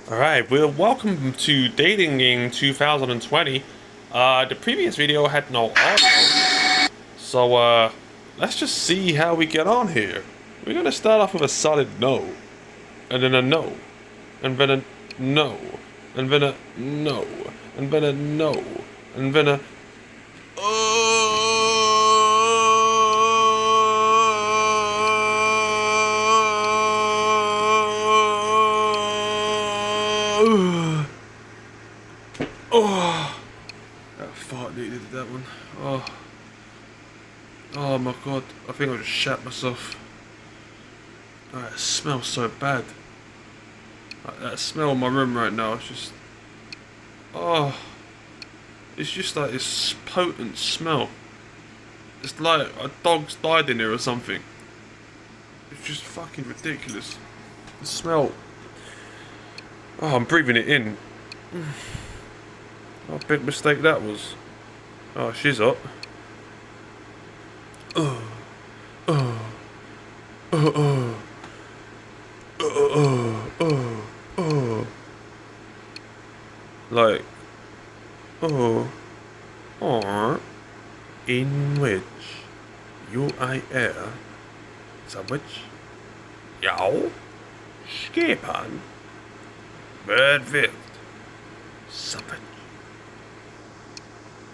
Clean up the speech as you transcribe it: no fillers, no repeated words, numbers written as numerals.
Alright, well, welcome to Dating Game 2020. The previous video had no audio, so, let's just see how we get on here. We're gonna start off with a solid no, and then a no, and then a no, and then a no, and then a no, and then a oh, that fart needed that one. Oh my god, I think I just shat myself. Oh, it smells so bad. Like, that smell in my room right now, oh, it's just like this potent smell. It's like a dog's died in here or something. It's just fucking ridiculous. The smell. Oh, I'm breathing it in. What a big mistake that was. Oh, she's up. Oh, oh, oh, oh, oh, oh, oh. Like, oh, or in which you I är sandwich, ja, skepan, med vilt, sandwich.